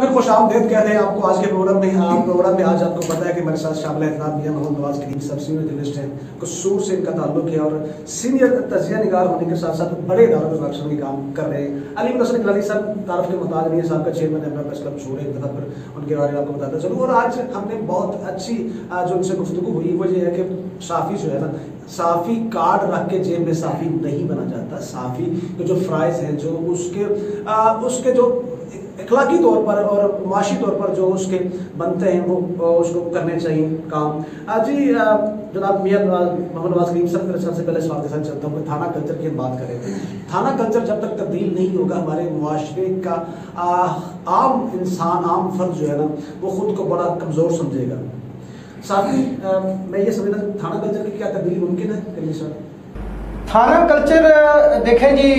پھر خوش آمدید کہتے ہیں آپ کو آج کے پروگرام میں آج آپ کو پتا ہے کہ میرے ساتھ شامل احترام میاں محمد نواز کریم صاحب سینئر جرنلسٹ ہیں، قصور سے ان کا تعلق ہے اور سینئر تجزیہ نگار ہونے کے ساتھ ساتھ بڑے اداروں میں پاکستان میں کام کر رہے ہیں۔ علی نصر کلانی صاحب تعارف کے محتاج نہیں ہے، صاحب کا چیئرمین اپنا پریس کلب چھوڑے، ایک دفعہ پھر ان کے بارے میں آپ کو بتاتا چلوں۔ اور آج ہم نے بہت اچھی جو ان سے گفتگو ہوئی وہ یہ ہے کہ صحافی جو ہے نا، صحافی کارڈ رکھ کے جیب میں صحافی نہیں بنا جاتا۔ صحافی کے جو فرائض ہیں، جو اس کے جو اخلاقی طور پر اور معاشی طور پر جو اس کے بنتے ہیں وہ اس کو کرنے چاہیے کام۔ جی جناب میاں محمد نواز کریم صاحب میرے سب سے پہلے سوال کے ساتھ چلتا ہوں کہ تھانہ کلچر کی ہم بات کریں۔ تھانہ کلچر جب تک تبدیل نہیں ہوگا ہمارے معاشرے کا عام انسان، عام فرد جو ہے نا وہ خود کو بڑا کمزور سمجھے گا۔ ساتھ ہی میں یہ سمجھنا تھانہ کلچر کی کیا تبدیلی ممکن ہے کریم صاحب؟ تھانہ کلچر دیکھیں جی،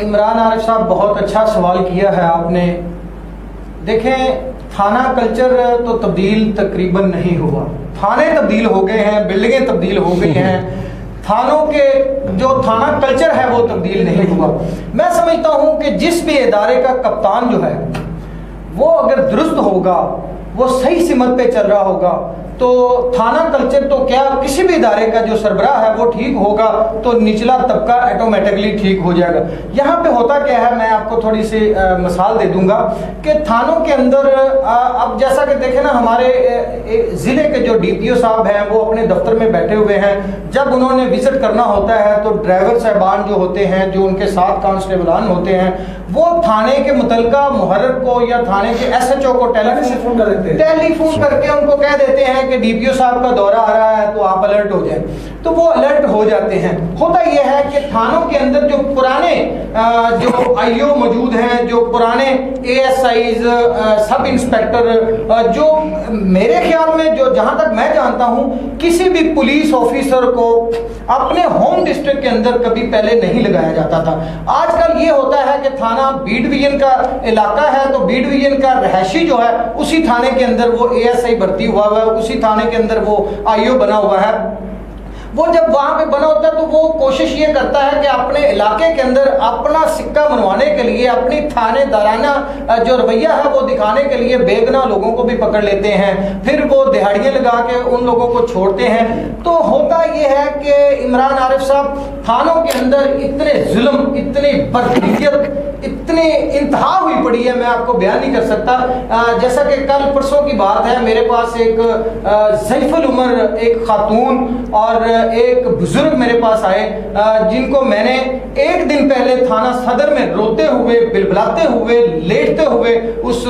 عمران عارف صاحب بہت اچھا سوال کیا ہے آپ نے۔ دیکھیں تھانہ کلچر تو تبدیل تقریباً نہیں ہوا، تھانے تبدیل ہو گئے ہیں، بلڈنگیں تبدیل ہو گئی ہیں، تھانوں کے جو تھانہ کلچر ہے وہ تبدیل نہیں ہوا۔ میں سمجھتا ہوں کہ جس بھی ادارے کا کپتان جو ہے وہ اگر درست ہوگا، وہ صحیح سمت پہ چل رہا ہوگا تو تھانہ کلچر تو کیا کسی بھی ادارے کا جو سربراہ ہے وہ ٹھیک ہوگا تو نچلا طبقہ ایٹومیٹکلی ٹھیک ہو جائے گا۔ یہاں پہ ہوتا کیا ہے، میں آپ کو تھوڑی سی مثال دے دوں گا کہ تھانوں کے اندر اب جیسا کہ دیکھیں نا، ہمارے ضلع کے جو ڈی پی او صاحب ہیں وہ اپنے دفتر میں بیٹھے ہوئے ہیں، جب انہوں نے وزٹ کرنا ہوتا ہے تو ڈرائیور صاحبان جو ہوتے ہیں، جو ان کے ساتھ کانسٹیبلان ہوتے ہیں، وہ تھانے کے متعلقہ محرک کو یا تھانے کے ایس ایچ او کو ٹیلی فون کر کے ان کو کہہ دیتے ہیں کہ ڈی پی او صاحب کا دورہ آ رہا ہے تو آپ الرٹ ہو جائیں، تو وہ الرٹ ہو جاتے ہیں۔ ہوتا یہ ہے کہ تھانوں کے اندر جو پرانے جو آئی او موجود ہیں، جو پرانے A S Is, sub inspector, جو میرے خیال میں جو جہاں تک میں جانتا ہوں کسی بھی پولیس آفیسر کو اپنے ہوم ڈسٹرکٹ کے اندر کبھی پہلے نہیں لگایا جاتا تھا۔ آج کل یہ ہوتا ہے کہ تھانہ بی ڈویژن کا علاقہ ہے تو بی ڈویژن کا رہائشی جو ہے اسی تھانے کے اندر وہ اے ایس آئی بھرتی ہوا ہے، اسی تھانے کے اندر وہ آئی او بنا ہوا ہے۔ وہ جب وہاں پہ بنا ہوتا ہے تو وہ کوشش یہ کرتا ہے کہ اپنے علاقے کے اندر اپنا سکہ منوانے کے لیے، اپنی تھانے دارانہ جو رویہ ہے وہ دکھانے کے لیے بے گناہ لوگوں کو بھی پکڑ لیتے ہیں، پھر وہ دہاڑیاں لگا کے ان لوگوں کو چھوڑتے ہیں۔ تو ہوتا یہ ہے کہ عمران عارف صاحب تھانوں کے اندر اتنے ظلم، اتنی بربریت، اتنی انتہا ہوئی پڑی ہے، میں آپ کو بیان نہیں کر سکتا۔ جیسا کہ کل پرسوں کی بات ہے، میرے پاس ایک ضعیف العمر ایک خاتون اور ایک بزرگ میرے پاس آئے، جن کو میں نے ایک دن پہلے تھانہ صدر میں روتے ہوئے، بلبلاتے ہوئے، لیٹتے ہوئے اس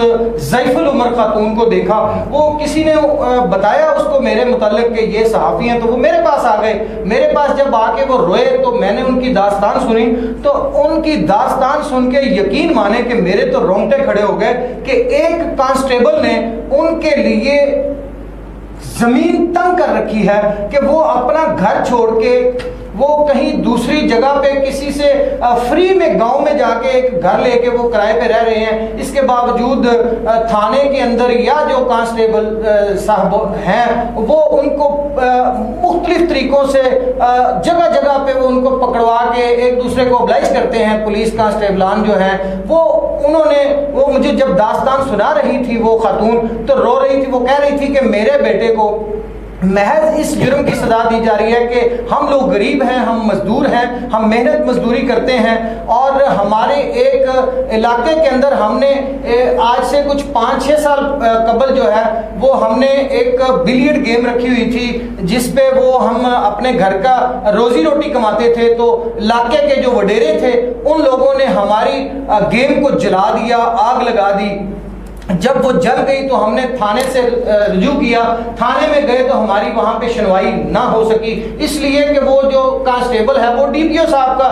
ضعیف العمر خاتون کو دیکھا۔ وہ کسی نے بتایا اس کو میرے متعلق کہ یہ صحافی ہیں، تو وہ میرے پاس آ گئے۔ میرے پاس جب آ کے وہ روئے تو میں نے ان کی داستان سنی، تو ان کی داستان سن کے یقین مانے کہ میرے تو رونگٹے کھڑے ہو گئے کہ ایک کانسٹیبل نے ان کے لیے زمین تنگ کر رکھی ہے کہ وہ اپنا گھر چھوڑ کے وہ کہیں دوسری جگہ پہ کسی سے فری میں گاؤں میں جا کے ایک گھر لے کے وہ کرائے پہ رہ رہے ہیں۔ اس کے باوجود تھانے کے اندر یا جو کانسٹیبل صاحب ہیں وہ ان کو مختلف طریقوں سے جگہ جگہ پہ وہ ان کو پکڑوا کے ایک دوسرے کو ابلائز کرتے ہیں۔ پولیس کانسٹیبلان جو ہیں وہ مجھے جب داستان سنا رہی تھی، وہ خاتون تو رو رہی تھی، وہ کہہ رہی تھی کہ میرے بیٹے کو محض اس جرم کی سزا دی جا رہی ہے کہ ہم لوگ غریب ہیں، ہم مزدور ہیں، ہم محنت مزدوری کرتے ہیں، اور ہمارے ایک علاقے کے اندر ہم نے آج سے کچھ 5-6 سال قبل جو ہے وہ ہم نے ایک بلیئرڈ گیم رکھی ہوئی تھی جس پہ وہ ہم اپنے گھر کا روزی روٹی کماتے تھے۔ تو علاقے کے جو وڈیرے تھے ان لوگوں نے ہماری گیم کو جلا دیا، آگ لگا دی۔ جب وہ جل گئی تو ہم نے تھانے سے رجوع کیا، تھانے میں گئے تو ہماری وہاں پہ سنوائی نہ ہو سکی، اس لیے کہ وہ جو کانسٹیبل ہے وہ ڈی پی او صاحب کا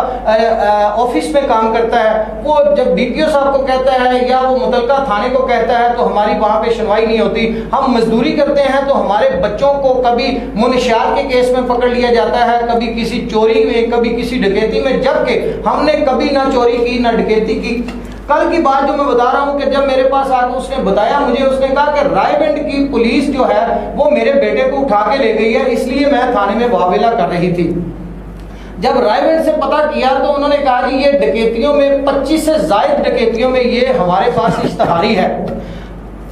آفس میں کام کرتا ہے۔ وہ جب ڈی پی او صاحب کو کہتا ہے یا وہ متعلقہ تھانے کو کہتا ہے تو ہماری وہاں پہ سنوائی نہیں ہوتی۔ ہم مزدوری کرتے ہیں تو ہمارے بچوں کو کبھی منشیات کے کیس میں پکڑ لیا جاتا ہے، کبھی کسی چوری میں، کبھی کسی ڈکیتی میں، جبکہ ہم نے کبھی نہ چوری کی نہ ڈکیتی کی۔ کل کی بات جو میں بتا رہا ہوں کہ جب میرے پاس آ کے اس نے بتایا مجھے، اس نے کہا کہ رائے گنج کی پولیس جو ہے وہ میرے بیٹے کو اٹھا کے لے گئی ہے، اس لیے میں تھانے میں واویلا کر رہی تھی۔ जब रायगढ़ से पता किया तो उन्होंने कहा कि ये डकैतियों में 25 से ज़ायद डकैतियों में ये हमारे पास इश्तहारी है।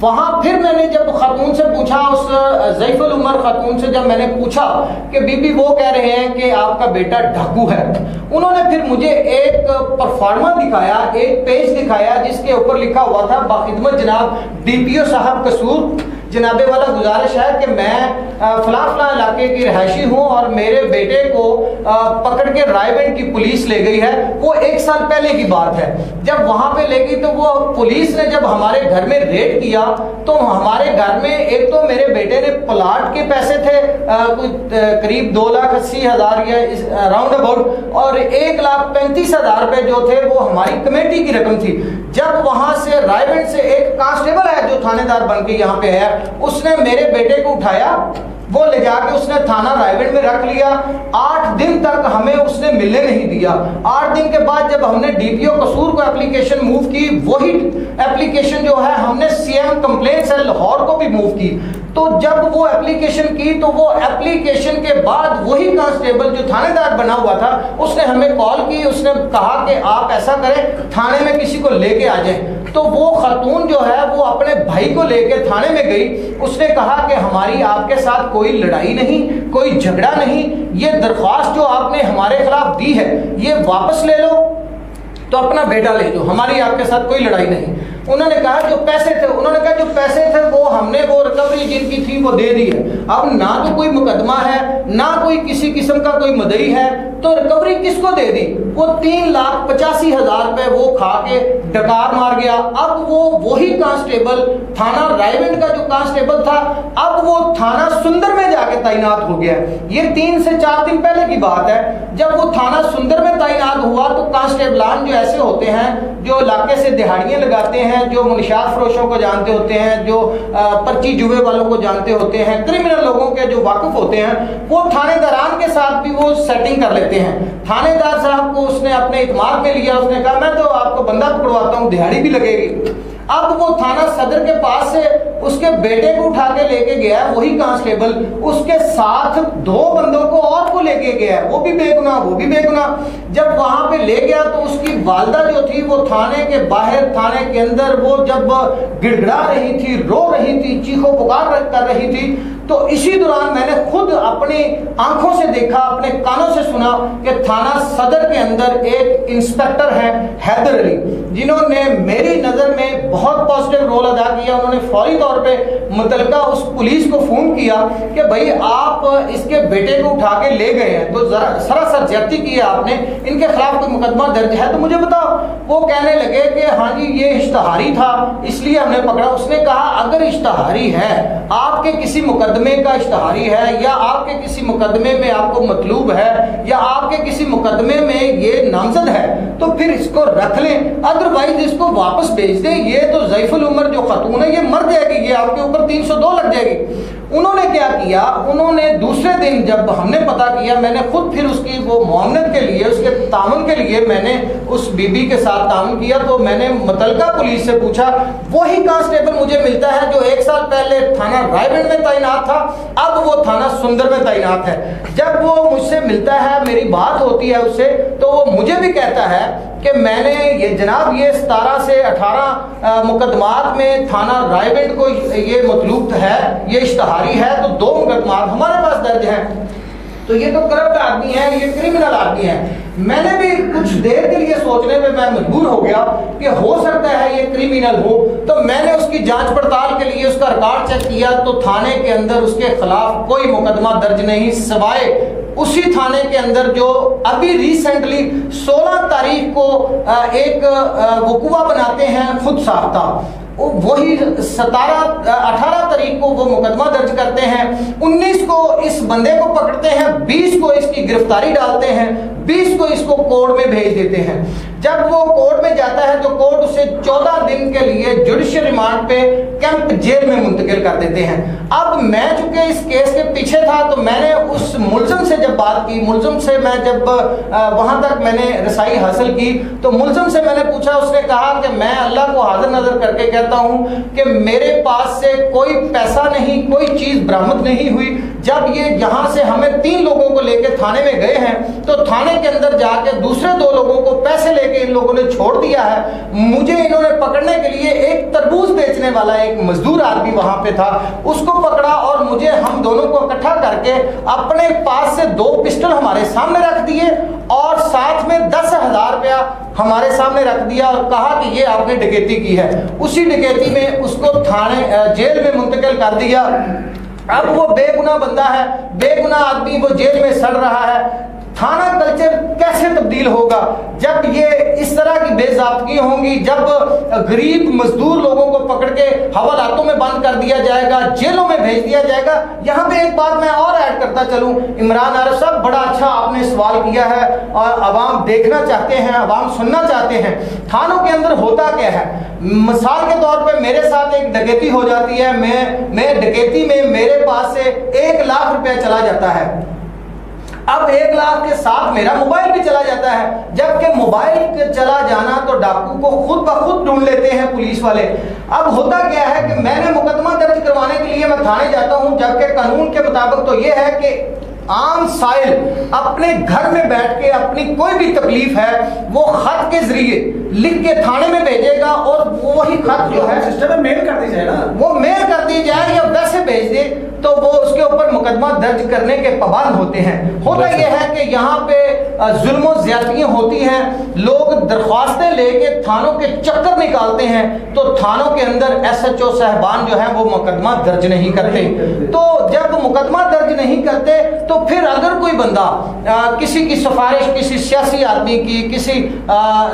वहाँ फिर मैंने जब खातून से पूछा, उस ज़ैफुल उमर खातून से जब मैंने पूछा कि बीबी वो कह रहे हैं कि आपका बेटा डाकू है, उन्होंने फिर मुझे एक परफॉर्मा दिखाया, एक पेज दिखाया जिसके ऊपर लिखा हुआ था बाखिदमत जनाब DPO साहब कसूर, जनाबे वाला गुजारिश है कि मैं फलां फलां इलाके की रहायशी हूँ और मेरे बेटे को पकड़ के रायगढ़ की पुलिस ले गई है। वो 1 साल पहले की बात है। जब वहाँ पे ले गई तो वो पुलिस ने जब हमारे घर में रेड किया तो हमारे घर में एक तो मेरे बेटे ने प्लाट के पैसे थे करीब 2,80,000 या राउंड अबाउट, और 1,35,000 रुपए जो थे वो हमारी कमेटी की रकम थी। जब वहां से रायगढ़ से एक कांस्टेबल है जो थानेदार बन के यहाँ पे है, उसने मेरे बेटे को उठाया, वो ले जाके उसने थाना रायगढ़ में रख लिया। 8 दिन तक हमें उसने मिलने नहीं दिया। 8 दिन के बाद जब हमने DPO कसूर को एप्लीकेशन मूव की, वही एप्लीकेशन जो है हमने CM कंप्लेंट सेल लाहौर को भी मूव की। तो जब वो एप्लीकेशन की तो वो एप्लीकेशन के बाद वही कांस्टेबल जो थानेदार बना हुआ था उसने हमें कॉल की, उसने कहा कि आप ऐसा करें थाने में किसी को लेके आ जाएं। तो वो खातून जो है वो अपने भाई को लेके थाने में गई। उसने कहा कि हमारी आपके साथ कोई लड़ाई नहीं, कोई झगड़ा नहीं, ये दरख्वास्त जो आपने हमारे खिलाफ दी है ये वापस ले लो, तो अपना बेटा ले लो, हमारी आपके साथ कोई लड़ाई नहीं। उन्होंने कहा जो पैसे थे, उन्होंने कहा जो पैसे थे वो हमने वो रिकवरी जिनकी थी वो दे दी है। अब ना तो कोई मुकदमा है, ना कोई किसी किस्म का कोई मदई है, तो रिकवरी किसको दे दी? वो 3,85,000 रुपए वो खा के डकार मार गया। अब वो वही कांस्टेबल थाना रायगढ़ का जो कांस्टेबल था, अब वो थाना सुंदर में जाके तैनात हो गया। ये 3 से 4 दिन पहले की बात है। जब वो थाना सुंदर में तैनात हुआ तो कांस्टेबलान जो ऐसे होते हैं जो इलाके से दिहाड़ियां लगाते हैं, जो मुनशात फरोशों को जानते होते हैं, जो पर्ची जुए वालों को जानते होते हैं, क्रिमिनल लोगों के जो वाकिफ होते हैं, वो थानेदारान के साथ भी वो सेटिंग कर लेते हैं। थानेदार साहब को उसने अपने इत्माद में लिया, उसने कहा मैं तो आपको बंदा पकड़वाता हूँ, दिहाड़ी भी लगेगी। अब वो थाना सदर के पास से उसके बेटे को उठा के लेके गया, वही कांस्टेबल उसके साथ 2 बंदों को और को लेके गया, वो भी बेगुनाह, वो भी बेगुनाह। जब वहां पे ले गया तो उसकी वालदा जो थी वो थाने के बाहर, थाने के अंदर वो जब गिड़गिड़ा रही थी, रो रही थी, चीखो पुकार कर रही थी। तो इसी दौरान मैंने खुद अपनी आंखों से देखा, अपने कानों से सुना कि थाना सदर के अंदर एक इंस्पेक्टर है हैदर अली, जिन्होंने मेरी नजर में बहुत पॉजिटिव रोल अदा किया। उन्होंने फौरी तौर पे मुतलका उस पुलिस को फोन किया कि भाई आप इसके बेटे को उठा के ले गए हैं, तो सरासर ज्यादती की है आपने, इनके खिलाफ कोई मुकदमा दर्ज है तो मुझे बताओ। वो कहने लगे कि हाँ जी ये इश्तहारी था इसलिए हमने पकड़ा। उसने कहा अगर इश्तहारी है, आपके किसी मुकदमे का इश्तहारी है, या आपके किसी मुकदमे में आपको मतलूब है, या आपके किसी मुकदमे में ये नामजद है, तो फिर इसको रख लें, अदरवाइज इसको वापस भेज दें। ये तो ज़ैफुल उमर जो खातून है ये मर जाएगी, ये आपके ऊपर 302 लग जाएगी। उन्होंने क्या किया, उन्होंने दूसरे दिन जब हमने पता किया, मैंने खुद फिर उसकी वो मुआवनत के लिए, उसके तामुन के लिए मैंने उस बीबी के साथ तामुन किया। तो मैंने मुतलका पुलिस से पूछा, वही कांस्टेबल मुझे मिलता है जो 1 साल पहले थाना रायगढ़ में तैनात था, अब वो थाना सुंदर में तैनात है। जब वो मुझसे मिलता है, मेरी बात होती है उससे, तो वो मुझे भी कहता है कि मैंने ये जनाब ये 17 से 18 मुकदमात में थाना रायगढ़ को ये मतलूब है, ये इश्तहारी है, तो 2 मुकदमात हमारे पास दर्ज हैं। तो ये तो करप्ट आदमी है, ये क्रिमिनल आदमी है। मैंने भी कुछ देर के लिए सोचने पे मैं मजबूर हो गया कि हो सकता है ये क्रिमिनल हो। तो मैंने उसकी जांच पड़ताल के लिए उसका रिकॉर्ड चेक किया, तो थाने के अंदर उसके खिलाफ कोई मुकदमा दर्ज नहीं, सिवाय उसी थाने के अंदर जो अभी रिसेंटली 16 तारीख को एक वकुआ बनाते हैं खुद साख्ता, वही 18 तारीख को वो मुकदमा दर्ज करते हैं, 19 को इस बंदे को पकड़ते हैं, 20 को इसकी गिरफ्तारी डालते हैं, 20 को इसको कोर्ट में भेज देते हैं। जब वो कोर्ट में जाता है तो कोर्ट उसे 14 दिन के लिए जुडिशियल रिमांड पे कैंप जेल में मुंतकिल कर देते हैं। अब मैं चूंकि इस केस के पीछे था तो मैंने उस मुलजिम से जब बात की, मुलजिम से मैं जब वहां तक मैंने रसाई हासिल की तो मुलजिम से मैंने पूछा, उसने कहा कि मैं अल्लाह को हाजिर नजर करके कहता हूं कि मेरे पास से कोई पैसा नहीं, कोई चीज बरामद नहीं हुई। जब ये यहाँ से हमें 3 लोगों को लेकर थाने में गए हैं तो थाने के अंदर जाके दूसरे 2 लोगों को पैसे लेके इन लोगों ने छोड़ दिया है। मुझे इन्होंने पकड़ने के लिए एक तरबूज बेचने वाला एक मजदूर आदमी वहां पे था, उसको पकड़ा और मुझे हम दोनों को इकट्ठा करके अपने पास से 2 पिस्टल हमारे सामने रख दिए और साथ में 10,000 रुपया हमारे सामने रख दिया और कहा कि ये आपने डकैती की है। उसी डकैती में उसको थाने जेल में मुंतकिल कर दिया। अब वो बेगुनाह बंदा है, बेगुनाह आदमी वो जेल में सड़ रहा है। थाना कल्चर कैसे तब्दील होगा जब ये इस तरह की बेज़ाब्तगी होंगी, जब गरीब मजदूर लोगों को पकड़ के हवालातों में बंद कर दिया जाएगा, जेलों में भेज दिया जाएगा। यहाँ पे एक बात मैं और ऐड करता चलूं, इमरान आरिफ साहब बड़ा अच्छा आपने सवाल किया है और अवाम देखना चाहते हैं, अवाम सुनना चाहते हैं। थानों के अंदर होता क्या है? मिसाल के तौर पे मेरे साथ एक डकैती हो जाती है, मैं डकैती में मेरे पास से 1 लाख रुपया चला जाता है। अब 1 लाख के साथ मेरा मोबाइल भी चला जाता है, जबकि मोबाइल के चला जाना तो डाकू को खुद ब खुद ढूंढ लेते हैं पुलिस वाले। अब होता क्या है कि मैंने मुकदमा दर्ज करवाने के लिए मैं थाने जाता हूं, जबकि कानून के मुताबिक तो यह है कि आम साइल अपने घर में बैठ के अपनी कोई भी तकलीफ है वो खत के जरिए लिख के थाने में भेजेगा और वही खत जो है सिस्टम में मेल कर दी जाए ना, वो मेल कर दी जाए या वैसे भेज दे तो वो उसके ऊपर मुकदमा दर्ज करने के पाबंद होते हैं। होता यह है कि यहाँ पे जुल्म और ज्यादतियां होती हैं, लोग दरख्वास्तें लेके थानों के चक्कर निकालते हैं तो थानों के अंदर SHO साहबान जो है वो मुकदमा दर्ज नहीं करते। तो जब मुकदमा दर्ज नहीं करते तो फिर अगर कोई बंदा किसी की सिफारिश, किसी सियासी आदमी की, किसी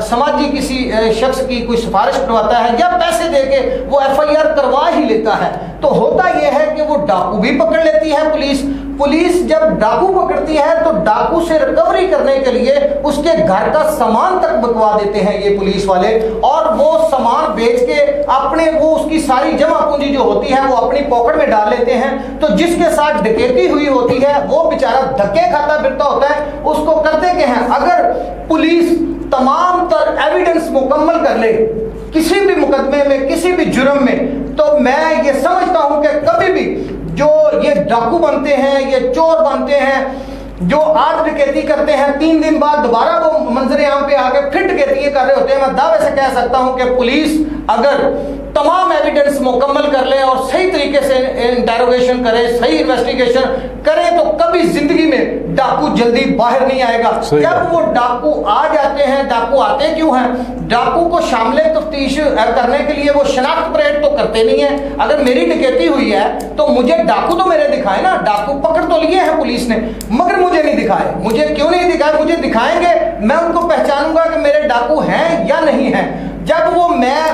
समाजी किसी शख्स की कोई सिफारिश करवाता है या पैसे देके वो FIR करवा ही लेता है, तो होता यह है कि वो डाकू भी पकड़ लेती है पुलिस। पुलिस जब डाकू पकड़ती है तो डाकू से रिकवरी करने के लिए उसके घर का सामान तक बकवा देते हैं ये पुलिस वाले, और वो सामान बेच के अपने वो उसकी सारी जमा पूंजी जो होती है वो अपनी पॉकेट में डाल लेते हैं। तो जिसके साथ डकैती हुई होती है वो बेचारा धक्के खाता फिरता होता है। उसको करते क्या है, अगर पुलिस तमाम तर एविडेंस मुकम्मल कर ले किसी भी मुकदमे में, किसी भी जुर्म में, तो मैं ये समझता हूं कि कभी भी जो ये डाकू बनते हैं, ये चोर बनते हैं, जो आज डकैती करते हैं 3 दिन बाद दोबारा वो मंजर आम पे आके फिर डकैती कर रहे होते हैं, मैं दावे से कह सकता हूं कि पुलिस अगर तमाम एविडेंस मुकम्मल कर ले और सही तरीके से इंटेरोगेशन करे, सही इन्वेस्टिगेशन करे तो कभी जिंदगी में डाकू जल्दी बाहर नहीं आएगा। जब वो डाकू आ जाते हैं, डाकू आते क्यों हैं? डाकू को शामिल तफ्तीश करने के लिए वो शनाख्त परेड तो करते नहीं है। अगर मेरी डकैती हुई है तो मुझे डाकू तो मेरे दिखाए ना, डाकू पकड़ तो लिए हैं पुलिस ने मगर मुझे नहीं दिखाए। मुझे क्यों नहीं दिखाए? मुझे दिखाएंगे, मैं उनको पहचानूंगा कि मेरे डाकू हैं या नहीं हैं। जब वो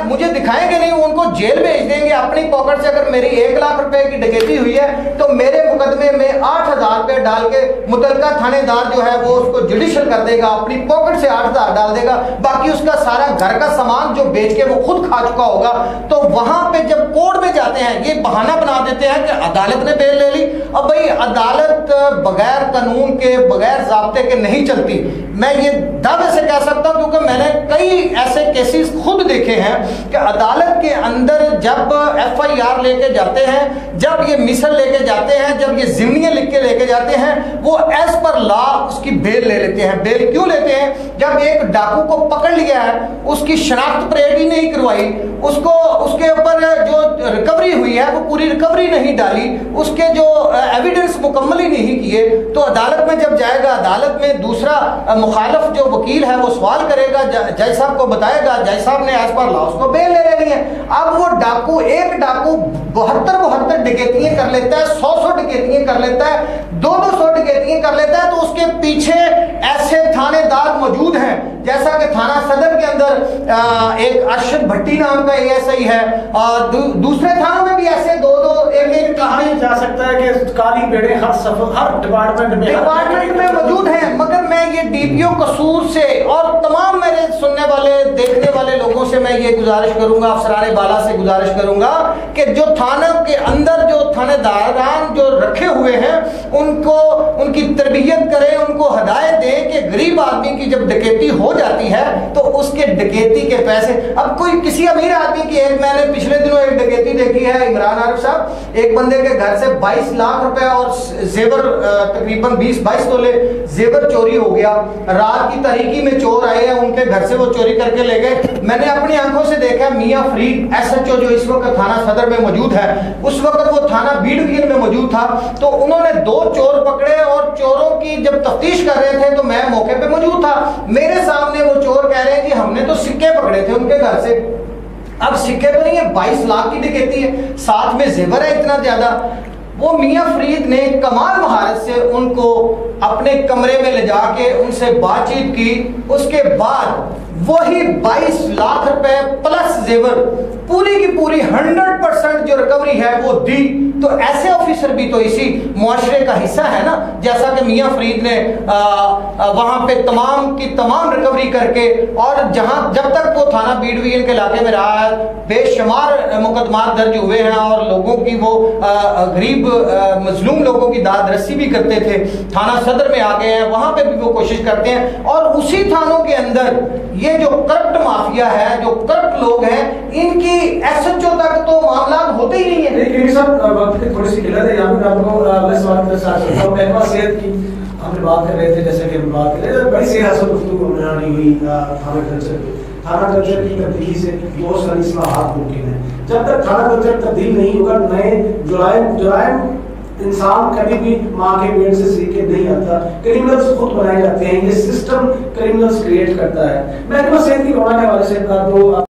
मुझे दिखाएंगे नहीं, उनको जेल भेज देंगे अपनी पॉकेट से। अगर मेरी 1 लाख रुपए की डकैती हुई है तो मेरे मुकदमे में 8,000 रुपए डाल के मुतलका थानेदार जो है वो उसको जुडिशियल कर देगा, अपनी पॉकेट से 8,000 डाल देगा, बाकी उसका सारा घर का सामान जो बेच के वो खुद खा चुका होगा। तो वहां पे जब कोर्ट में जाते हैं ये बहाना बना देते हैं कि अदालत ने बेल ले ली। अब भाई अदालत बगैर कानून के, बगैर ज़ाब्ते के नहीं चलती। मैं ये दावे से कह सकता हूं क्योंकि मैंने कई ऐसे केसेस खुद देखे हैं कि अदालत के अंदर जब FIR लेके जाते हैं, जब ये मिसल लेके जाते हैं, जब ये जिम्नियां लिख के लेके जाते हैं, वो एज पर लॉ उसकी बेल ले लेते हैं। बेल क्यों लेते हैं? जब एक डाकू को पकड़ लिया है, उसकी शनाख्त परेड ही नहीं करवाई, उसको उसके ऊपर जो रिकवरी हुई है वो पूरी रिकवरी नहीं डाली, उसके जो एविडेंस मुकम्मल ही नहीं किए, तो अदालत में जब जाएगा, अदालत में दूसरा मुखालिफ जो वकील है वो सवाल करेगा, जज साहब को बताएगा, जज साहब ने एज पर लॉ उसको बेल ले लेनी है। अब वो डाकू, एक डाकू 72 डकैतियां कर लेता है, 100 डकैतियां कर लेता है, 200 डकैतियां कर लेता है, तो उसके पीछे ऐसे थानेदार मौजूद हैं जैसा कि थाना सदर के अंदर एक अरशद भट्टी नाम का ASI है, और दूसरे थानों में भी ऐसे 2-2 एक कहा जा सकता है कि काली बेड़े हर डिपार्टमेंट में मौजूद हैं। मगर मैं یہ ڈی پی او قصور سے اور تمام میرے سننے والے دیکھنے والے لوگوں سے میں یہ گزارش کروں گا، افسران بالا سے گزارش کروں گا کہ جو تھانہ کے اندر جو تھانے داران جو رکھے ہوئے ہیں ان کو ان کی تربیت کریں، ان کو ہدایت دیں کہ غریب آدمی کی جب ڈکیتی ہو جاتی ہے تو اس کے ڈکیتی کے پیسے، اب کوئی کسی امیر آدمی کی ایک، میں نے پچھلے دنوں ایک ڈکیتی دیکھی ہے عمران عارف صاحب، ایک بندے کے گھر سے 22 لاکھ روپے اور زیور تقریباً 20-22 تولے زیور چوری ہو گیا۔ رات کی تاریکی میں چور آئے ہیں، ان کے گھر سے وہ چوری کر کے لے گئے۔ میں نے اپنی آنکھوں سے دیکھا میاں فرید ایس ایچ او جو اس وقت تھانہ صدر میں موجود ہے، اس وقت وہ تھانہ بی ڈویژن میں موجود تھا، تو انہوں نے 2 چور پکڑے اور چوروں کی جب تفتیش کر رہے تھے تو میں موقع پہ موجود تھا۔ میرے سامنے وہ چور کہہ رہے ہیں کہ ہم نے تو سکے پکڑے تھے ان کے گھر سے۔ اب سکے تو نہیں ہے، 22 لاکھ کی ڈکیتی ہے، ساتھ میں زیور ہے اتنا زیادہ۔ وہ میاں فرید نے کمال مہارت سے ان کو اپنے کمرے میں لے جا کے ان سے بات چیت کی، اس کے بعد وہی 22 لاکھ روپے پلس زیور پوری کی پوری 100% جو ریکوری ہے وہ دی۔ تو ایسے آفیسر بھی تو اسی معاشرے کا حصہ ہے نا، جیسا کہ میاں فرید نے وہاں پہ تمام کی تمام ریکوری کر کے، اور جہاں جب تک وہ تھانہ بی ڈویژن کے علاقے میں رہا ہے بے شمار مقدمات درج ہوئے ہیں، اور لوگوں کی وہ غریب مظلوم لوگوں کی داد رسی بھی کرتے تھے۔ تھانہ صدر میں آ گئے ہیں، وہاں پہ بھی وہ کوشش کرتے ہیں، اور اسی تھانوں کے اندر یہ جو کرپٹ مافیا ہے، جو کرپٹ لوگ ہیں، ان کی ایس ایچ او تک تو معاملات ہوتے ہی نہیں ہیں۔ لیکن سب وقت کی تھوڑی سی قلت ہے، یہاں پہ آپ کو میں سوال کے ساتھ چلتا ہوں۔ محکمہ صحت کی ہم نے بات کر رہے تھے، جیسے کہ ہم بات کر رہے تھے، بڑی صحت سے گفتگو بنانی ہوئی تھانہ کلچر کی۔ تھانہ کلچر کی تبدیلی سے بہت ساری اصلاحات ممکن ہیں۔ جب تک تھانہ کلچر تبدیل نہیں ہوگا، نئے جرائم انسان کبھی بھی ماں کے پیٹ سے سیکھ کے نہیں آتا، کریمنلز خود بنائے جاتے ہیں، یہ سسٹم کریمنلز کریٹ کرتا ہے۔ محکمہ صحت کی رونا کے حوالے سے تو